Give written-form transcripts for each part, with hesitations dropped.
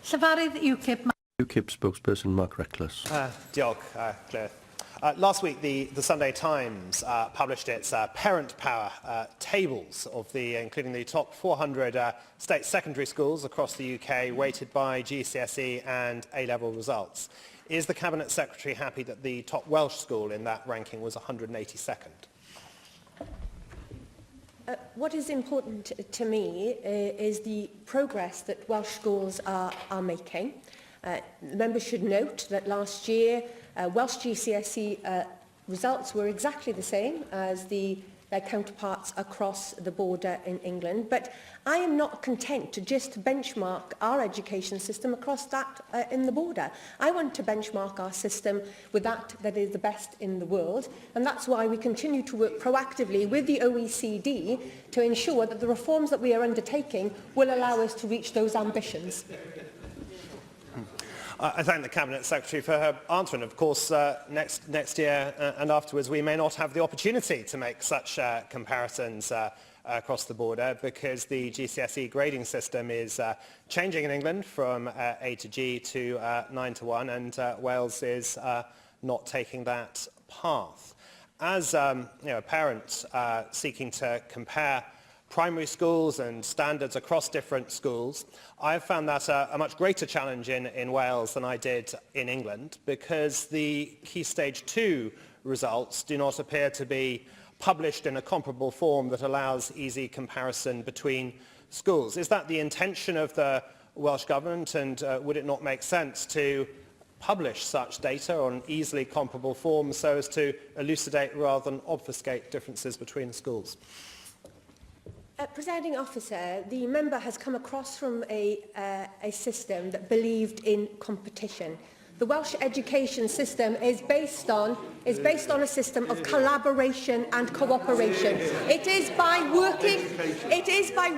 Llefarydd UKIP. UKIP spokesperson Mark Reckless. Diolch, Claire. Last week, the Sunday Times published its parent power tables of including the top 400 state secondary schools across the UK, weighted by GCSE and A-level results. Is the Cabinet Secretary happy that the top Welsh school in that ranking was 182nd? What is important to me is the progress that Welsh schools are making. Members should note that last year Welsh GCSE results were exactly the same as their counterparts across the border in England, but I am not content to just benchmark our education system across that in the border. I want to benchmark our system with that is the best in the world, and that's why we continue to work proactively with the OECD to ensure that the reforms that we are undertaking will allow us to reach those ambitions. I thank the Cabinet Secretary for her answer, and of course next year and afterwards we may not have the opportunity to make such comparisons across the border, because the GCSE grading system is changing in England from A to G to 9 to 1, and Wales is not taking that path. As a parent seeking to compare primary schools and standards across different schools, I've found that a much greater challenge in Wales than I did in England, because the Key Stage 2 results do not appear to be published in a comparable form that allows easy comparison between schools. Is that the intention of the Welsh Government, and would it not make sense to publish such data on easily comparable forms so as to elucidate rather than obfuscate differences between schools? Presiding officer, the member has come across from a system that believed in competition. The Welsh education system is based on a system of collaboration and cooperation. It is by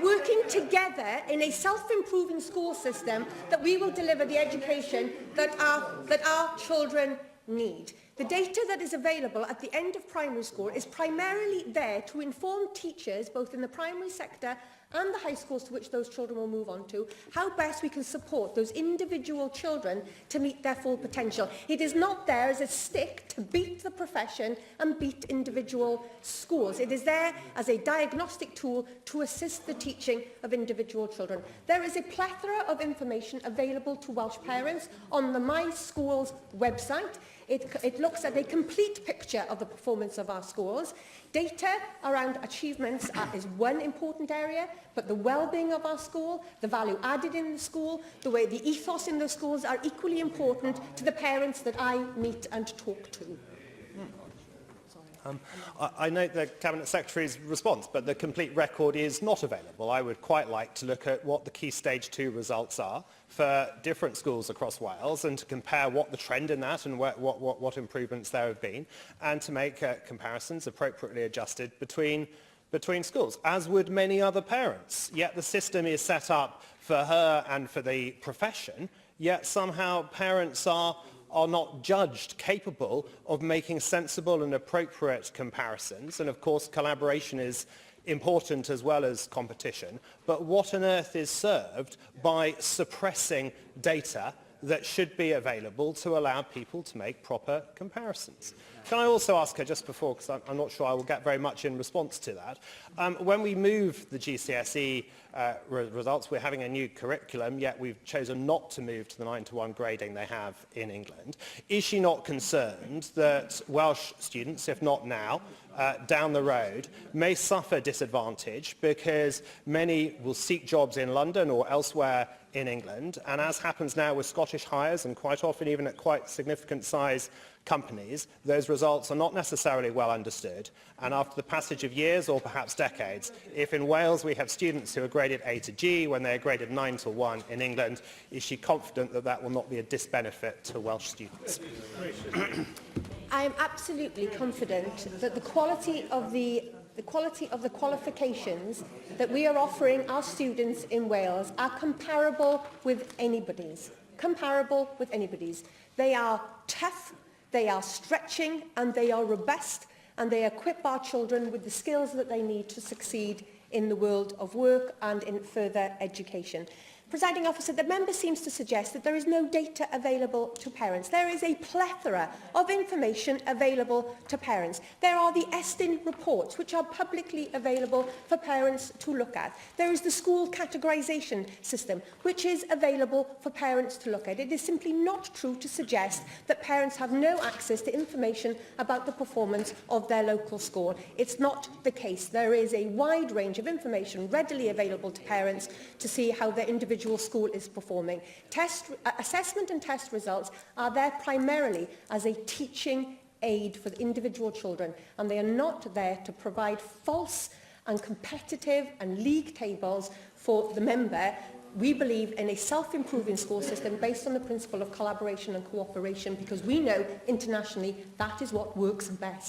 working together in a self-improving school system that we will deliver the education that our children need. The data that is available at the end of primary school is primarily there to inform teachers, both in the primary sector and the high schools to which those children will move on to, how best we can support those individual children to meet their full potential. It is not there as a stick to beat the profession and beat individual schools. It is there as a diagnostic tool to assist the teaching of individual children. There is a plethora of information available to Welsh parents on the My Schools website. It looks at a complete picture of the performance of our schools. Data around achievements is one important area, but the well-being of our school, the value added in the school, the way the ethos in the schools are equally important to the parents that I meet and talk to. I note the Cabinet Secretary's response, but the complete record is not available. I would quite like to look at what the Key Stage 2 results are for different schools across Wales, and to compare what the trend in that and what improvements there have been, and to make comparisons appropriately adjusted between schools, as would many other parents. Yet the system is set up for her and for the profession, yet somehow parents are not judged capable of making sensible and appropriate comparisons. And of course collaboration is important as well as competition, but what on earth is served by suppressing data that should be available to allow people to make proper comparisons? Can I also ask her, just before, because I'm not sure I will get very much in response to that, when we move the GCSE results, we're having a new curriculum, yet we've chosen not to move to the 9 to 1 grading they have in England. Is she not concerned that Welsh students, if not now, down the road, may suffer disadvantage because many will seek jobs in London or elsewhere in England, and as happens now with Scottish hires, and quite often even at quite significant size companies, those results are not necessarily well understood, and after the passage of years or perhaps decades, if in Wales we have students who are graded A to G when they are graded 9 to 1 in England, is she confident that that will not be a disbenefit to Welsh students? I am absolutely confident that the quality of the qualifications that we are offering our students in Wales are comparable with anybody's. They are tough, they are stretching, and they are robust, and they equip our children with the skills that they need to succeed in the world of work and in further education. Presiding Officer, the member seems to suggest that there is no data available to parents. There is a plethora of information available to parents. There are the Estin reports, which are publicly available for parents to look at. There is the school categorisation system, which is available for parents to look at. It is simply not true to suggest that parents have no access to information about the performance of their local school. It's not the case. There is a wide range of information readily available to parents to see how their individual school is performing. Assessment and test results are there primarily as a teaching aid for the individual children, and they are not there to provide false and competitive and league tables for the member. We believe in a self-improving school system based on the principle of collaboration and cooperation, because we know internationally that is what works best.